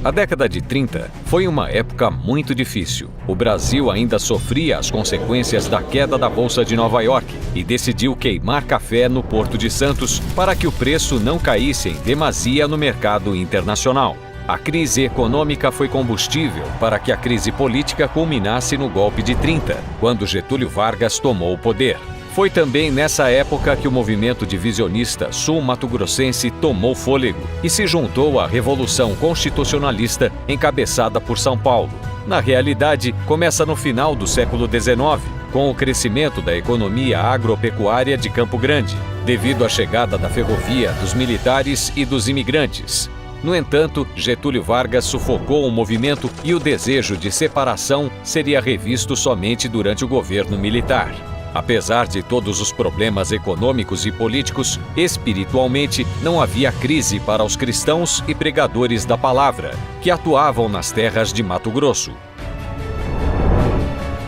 A década de 30 foi uma época muito difícil. O Brasil ainda sofria as consequências da queda da Bolsa de Nova York e decidiu queimar café no Porto de Santos para que o preço não caísse em demasia no mercado internacional. A crise econômica foi combustível para que a crise política culminasse no golpe de 30, quando Getúlio Vargas tomou o poder. Foi também nessa época que o movimento divisionista sul-mato-grossense tomou fôlego e se juntou à Revolução Constitucionalista encabeçada por São Paulo. Na realidade, começa no final do século XIX, com o crescimento da economia agropecuária de Campo Grande, devido à chegada da ferrovia, dos militares e dos imigrantes. No entanto, Getúlio Vargas sufocou o movimento e o desejo de separação seria revisto somente durante o governo militar. Apesar de todos os problemas econômicos e políticos, espiritualmente não havia crise para os cristãos e pregadores da palavra, que atuavam nas terras de Mato Grosso.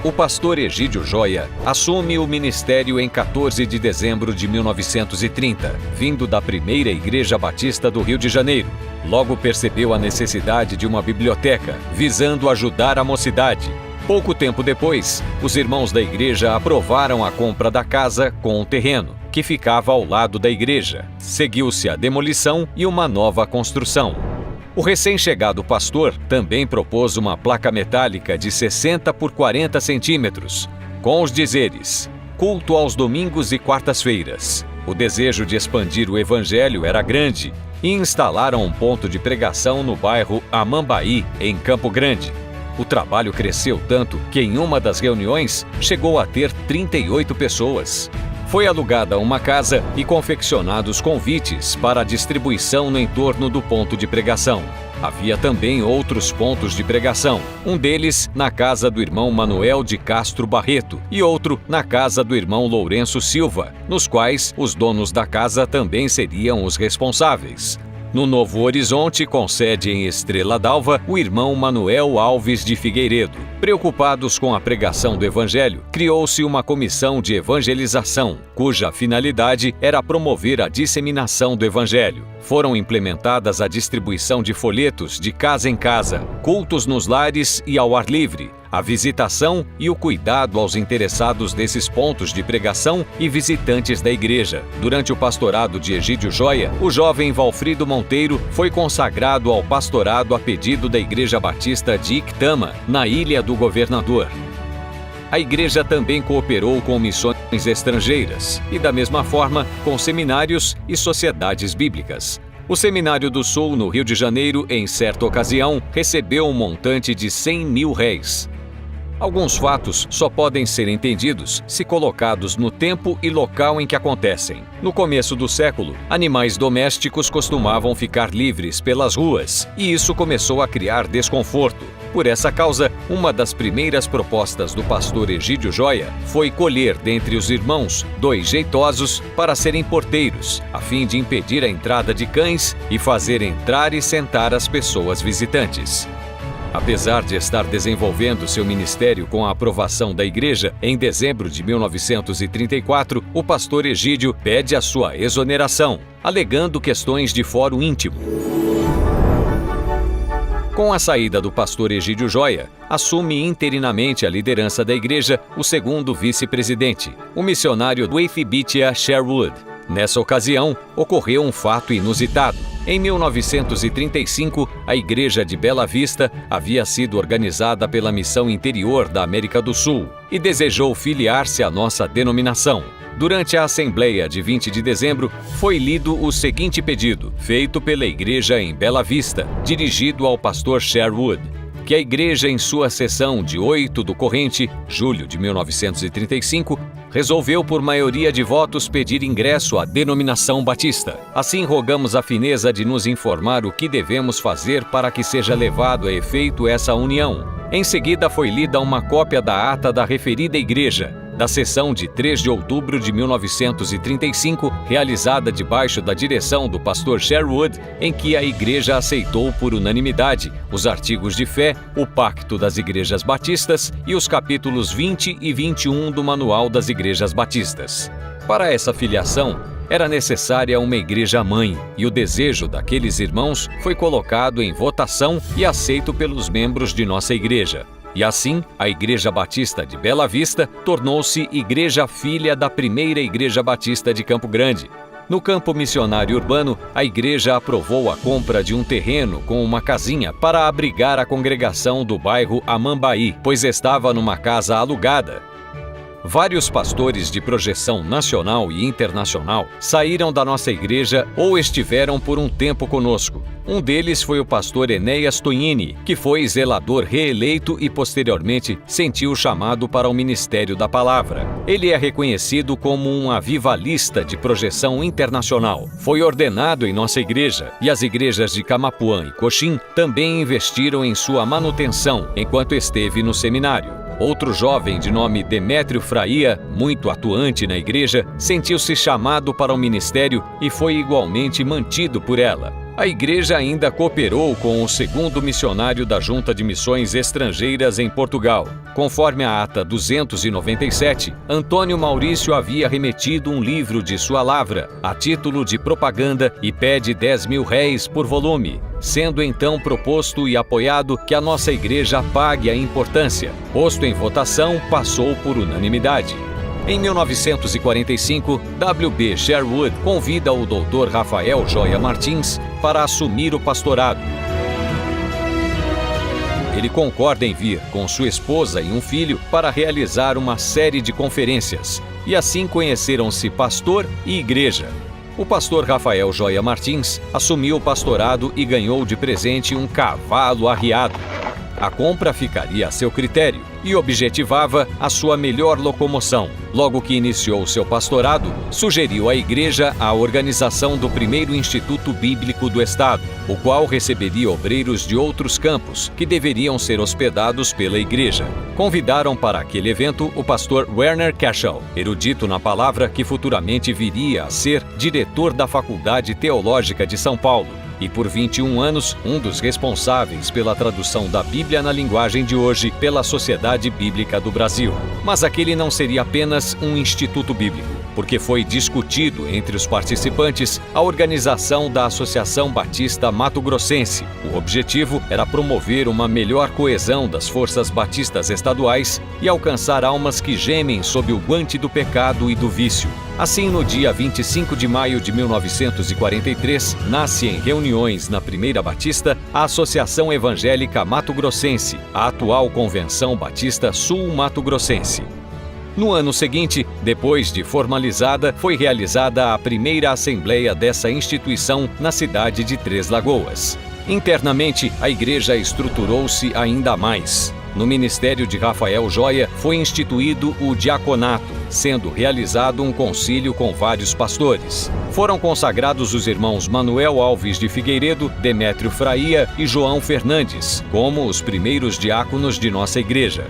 O pastor Egídio Joia assume o ministério em 14 de dezembro de 1930, vindo da primeira Igreja Batista do Rio de Janeiro. Logo percebeu a necessidade de uma biblioteca, visando ajudar a mocidade. Pouco tempo depois, os irmãos da igreja aprovaram a compra da casa com o terreno, que ficava ao lado da igreja. Seguiu-se a demolição e uma nova construção. O recém-chegado pastor também propôs uma placa metálica de 60 por 40 centímetros, com os dizeres: culto aos domingos e quartas-feiras. O desejo de expandir o evangelho era grande e instalaram um ponto de pregação no bairro Amambaí, em Campo Grande. O trabalho cresceu tanto que em uma das reuniões chegou a ter 38 pessoas. Foi alugada uma casa e confeccionados convites para a distribuição no entorno do ponto de pregação. Havia também outros pontos de pregação, um deles na casa do irmão Manuel de Castro Barreto e outro na casa do irmão Lourenço Silva, nos quais os donos da casa também seriam os responsáveis. No Novo Horizonte, com sede em Estrela d'Alva, o irmão Manuel Alves de Figueiredo. Preocupados com a pregação do Evangelho, criou-se uma comissão de evangelização, cuja finalidade era promover a disseminação do Evangelho. Foram implementadas a distribuição de folhetos de casa em casa, cultos nos lares e ao ar livre, a visitação e o cuidado aos interessados desses pontos de pregação e visitantes da igreja. Durante o pastorado de Egídio Joia, o jovem Valfrido Monteiro foi consagrado ao pastorado a pedido da Igreja Batista de Ictama, na Ilha do Governador. A igreja também cooperou com missões estrangeiras e, da mesma forma, com seminários e sociedades bíblicas. O Seminário do Sul, no Rio de Janeiro, em certa ocasião, recebeu um montante de 100 mil réis. Alguns fatos só podem ser entendidos se colocados no tempo e local em que acontecem. No começo do século, animais domésticos costumavam ficar livres pelas ruas, e isso começou a criar desconforto. Por essa causa, uma das primeiras propostas do pastor Egídio Joia foi colher dentre os irmãos 2 jeitosos para serem porteiros, a fim de impedir a entrada de cães e fazer entrar e sentar as pessoas visitantes. Apesar de estar desenvolvendo seu ministério com a aprovação da igreja, em dezembro de 1934, o pastor Egídio pede a sua exoneração, alegando questões de foro íntimo. Com a saída do pastor Egídio Joia, assume interinamente a liderança da igreja o segundo vice-presidente, o missionário Dweifibitya Sherwood. Nessa ocasião, ocorreu um fato inusitado. Em 1935, a Igreja de Bela Vista havia sido organizada pela Missão Interior da América do Sul e desejou filiar-se à nossa denominação. Durante a Assembleia de 20 de dezembro, foi lido o seguinte pedido, feito pela Igreja em Bela Vista, dirigido ao pastor Sherwood: que a Igreja, em sua sessão de 8 do corrente, julho de 1935, resolveu por maioria de votos pedir ingresso à denominação batista. Assim, rogamos a fineza de nos informar o que devemos fazer para que seja levado a efeito essa união. Em seguida, foi lida uma cópia da ata da referida igreja, da sessão de 3 de outubro de 1935, realizada debaixo da direção do pastor Sherwood, em que a igreja aceitou por unanimidade os artigos de fé, o Pacto das Igrejas Batistas e os capítulos 20 e 21 do Manual das Igrejas Batistas. Para essa filiação, Era necessária uma igreja-mãe, e o desejo daqueles irmãos foi colocado em votação e aceito pelos membros de nossa igreja. E assim, a Igreja Batista de Bela Vista tornou-se igreja filha da primeira Igreja Batista de Campo Grande. No campo missionário urbano, a igreja aprovou a compra de um terreno com uma casinha para abrigar a congregação do bairro Amambaí, pois estava numa casa alugada. Vários pastores de projeção nacional e internacional saíram da nossa igreja ou estiveram por um tempo conosco. Um deles foi o pastor Enéas Tonini, que foi zelador reeleito e posteriormente sentiu o chamado para o ministério da palavra. Ele é reconhecido como um avivalista de projeção internacional. Foi ordenado em nossa igreja e as igrejas de Camapuã e Coxim também investiram em sua manutenção enquanto esteve no seminário. Outro jovem de nome Demétrio Fraia, muito atuante na igreja, sentiu-se chamado para o ministério e foi igualmente mantido por ela. A igreja ainda cooperou com o segundo missionário da Junta de Missões Estrangeiras em Portugal. Conforme a ata 297, Antônio Maurício havia remetido um livro de sua lavra, a título de propaganda, e pede 10.000 réis por volume, sendo então proposto e apoiado que a nossa igreja pague a importância. Posto em votação, passou por unanimidade. Em 1945, W.B. Sherwood convida o Dr. Rafael Joia Martins para assumir o pastorado. Ele concorda em vir com sua esposa e um filho para realizar uma série de conferências, e assim conheceram-se pastor e igreja. O pastor Rafael Joia Martins assumiu o pastorado e ganhou de presente um cavalo arriado. A compra ficaria a seu critério e objetivava a sua melhor locomoção. Logo que iniciou seu pastorado, sugeriu à igreja a organização do primeiro Instituto Bíblico do Estado, o qual receberia obreiros de outros campos que deveriam ser hospedados pela igreja. Convidaram para aquele evento o pastor Werner Cashel, erudito na palavra que futuramente viria a ser diretor da Faculdade Teológica de São Paulo, e por 21 anos, um dos responsáveis pela tradução da Bíblia na linguagem de hoje pela Sociedade Bíblica do Brasil. Mas aquele não seria apenas um instituto bíblico, porque foi discutido entre os participantes a organização da Associação Batista Mato Grossense. O objetivo era promover uma melhor coesão das forças batistas estaduais e alcançar almas que gemem sob o guante do pecado e do vício. Assim, no dia 25 de maio de 1943, nasce em reuniões na Primeira Batista a Associação Evangélica Mato Grossense, a atual Convenção Batista Sul Mato Grossense. No ano seguinte, depois de formalizada, foi realizada a primeira assembleia dessa instituição na cidade de Três Lagoas. Internamente, a igreja estruturou-se ainda mais. No ministério de Rafael Joia foi instituído o diaconato, sendo realizado um concílio com vários pastores. Foram consagrados os irmãos Manuel Alves de Figueiredo, Demétrio Fraia e João Fernandes, como os primeiros diáconos de nossa igreja.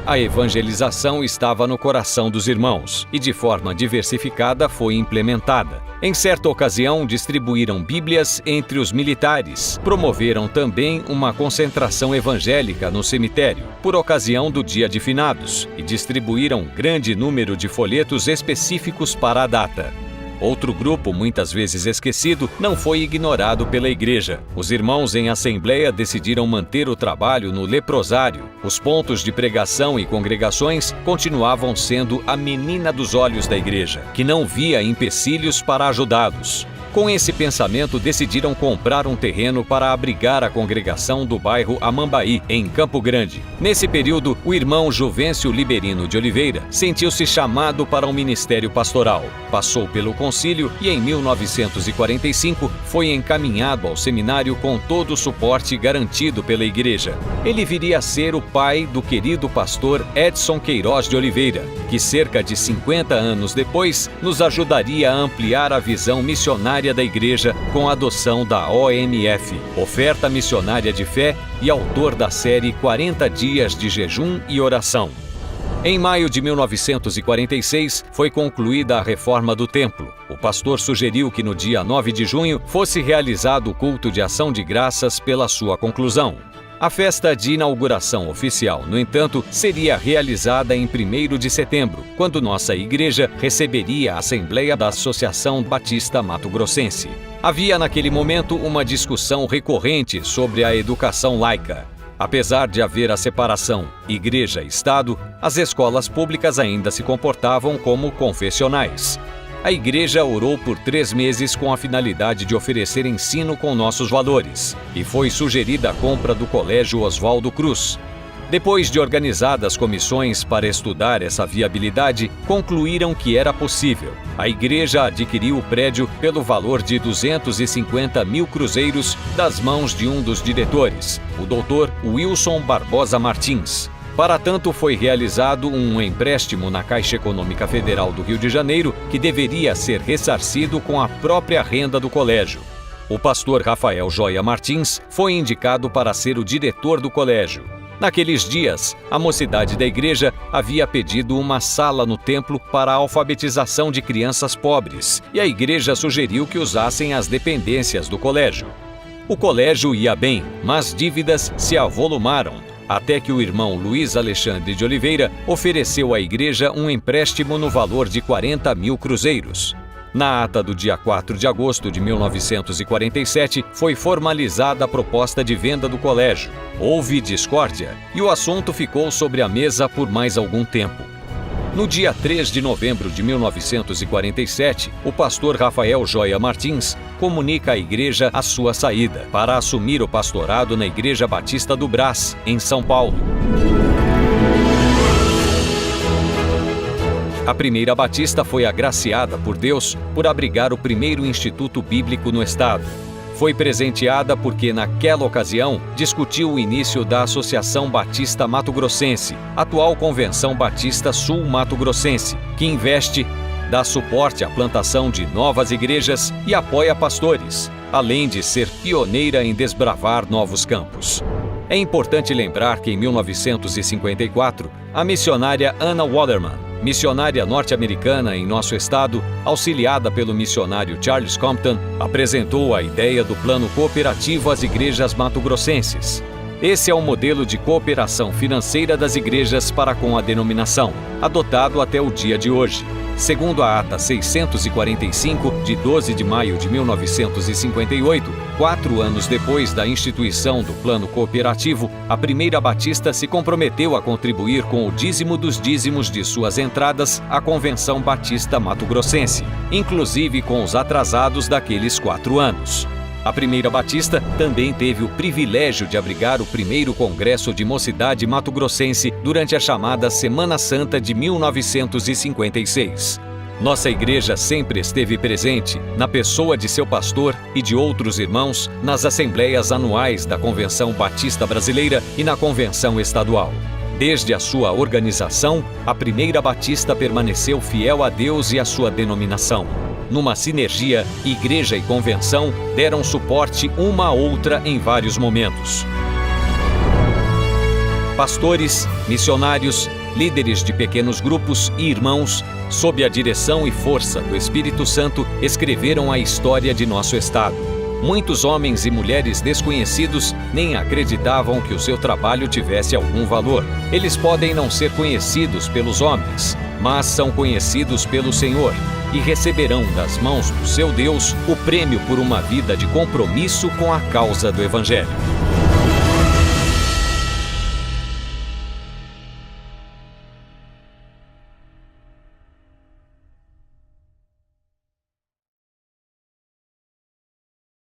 A evangelização estava no coração dos irmãos e, de forma diversificada, foi implementada. Em certa ocasião, distribuíram Bíblias entre os militares. Promoveram também uma concentração evangélica no cemitério, por ocasião do Dia de Finados, e distribuíram grande número de folhetos específicos para a data. Outro grupo, muitas vezes esquecido, não foi ignorado pela igreja. Os irmãos em assembleia decidiram manter o trabalho no leprosário. Os pontos de pregação e congregações continuavam sendo a menina dos olhos da igreja, que não via empecilhos para ajudá-los. Com esse pensamento, decidiram comprar um terreno para abrigar a congregação do bairro Amambaí, em Campo Grande. Nesse período, o irmão Juvencio Liberino de Oliveira sentiu-se chamado para um ministério pastoral. Passou pelo concílio e, em 1945, foi encaminhado ao seminário com todo o suporte garantido pela igreja. Ele viria a ser o pai do querido pastor Edson Queiroz de Oliveira, que cerca de 50 anos depois nos ajudaria a ampliar a visão missionária da igreja com a adoção da OMF, Oferta Missionária de Fé, e autor da série 40 Dias de Jejum e Oração. Em maio de 1946, foi concluída a reforma do templo. O pastor sugeriu que no dia 9 de junho fosse realizado o culto de ação de graças pela sua conclusão. A festa de inauguração oficial, no entanto, seria realizada em 1º de setembro, quando nossa igreja receberia a Assembleia da Associação Batista Mato Grossense. Havia naquele momento uma discussão recorrente sobre a educação laica. Apesar de haver a separação igreja e Estado, as escolas públicas ainda se comportavam como confessionais. A igreja orou por 3 meses com a finalidade de oferecer ensino com nossos valores, e foi sugerida a compra do Colégio Oswaldo Cruz. Depois de organizadas comissões para estudar essa viabilidade, concluíram que era possível. A igreja adquiriu o prédio pelo valor de 250 mil cruzeiros das mãos de um dos diretores, o Dr. Wilson Barbosa Martins. Para tanto, foi realizado um empréstimo na Caixa Econômica Federal do Rio de Janeiro, que deveria ser ressarcido com a própria renda do colégio. O pastor Rafael Joia Martins foi indicado para ser o diretor do colégio. Naqueles dias, a mocidade da igreja havia pedido uma sala no templo para a alfabetização de crianças pobres, e a igreja sugeriu que usassem as dependências do colégio. O colégio ia bem, mas dívidas se avolumaram, até que o irmão Luiz Alexandre de Oliveira ofereceu à igreja um empréstimo no valor de 40 mil cruzeiros. Na ata do dia 4 de agosto de 1947, foi formalizada a proposta de venda do colégio. Houve discórdia e o assunto ficou sobre a mesa por mais algum tempo. No dia 3 de novembro de 1947, o pastor Rafael Joia Martins comunica à igreja a sua saída para assumir o pastorado na Igreja Batista do Brás, em São Paulo. A Primeira Batista foi agraciada por Deus por abrigar o primeiro instituto bíblico no estado. Foi presenteada porque, naquela ocasião, discutiu o início da Associação Batista Mato Grossense, atual Convenção Batista Sul Mato Grossense, que investe, dá suporte à plantação de novas igrejas e apoia pastores, além de ser pioneira em desbravar novos campos. É importante lembrar que, em 1954, a missionária Anna Waterman, missionária norte-americana em nosso estado, auxiliada pelo missionário Charles Compton, apresentou a ideia do plano cooperativo às igrejas mato-grossenses. Esse é o modelo de cooperação financeira das igrejas para com a denominação, adotado até o dia de hoje. Segundo a ata 645, de 12 de maio de 1958, 4 anos depois da instituição do plano cooperativo, a Primeira Batista se comprometeu a contribuir com o dízimo dos dízimos de suas entradas à Convenção Batista Mato Grossense, inclusive com os atrasados daqueles 4 anos. A Primeira Batista também teve o privilégio de abrigar o primeiro Congresso de Mocidade Mato Grossense durante a chamada Semana Santa de 1956. Nossa igreja sempre esteve presente, na pessoa de seu pastor e de outros irmãos, nas assembleias anuais da Convenção Batista Brasileira e na Convenção Estadual. Desde a sua organização, a Primeira Batista permaneceu fiel a Deus e à sua denominação. Numa sinergia, igreja e convenção deram suporte uma à outra em vários momentos. Pastores, missionários, líderes de pequenos grupos e irmãos, sob a direção e força do Espírito Santo, escreveram a história de nosso estado. Muitos homens e mulheres desconhecidos nem acreditavam que o seu trabalho tivesse algum valor. Eles podem não ser conhecidos pelos homens, mas são conhecidos pelo Senhor e receberão das mãos do seu Deus o prêmio por uma vida de compromisso com a causa do Evangelho.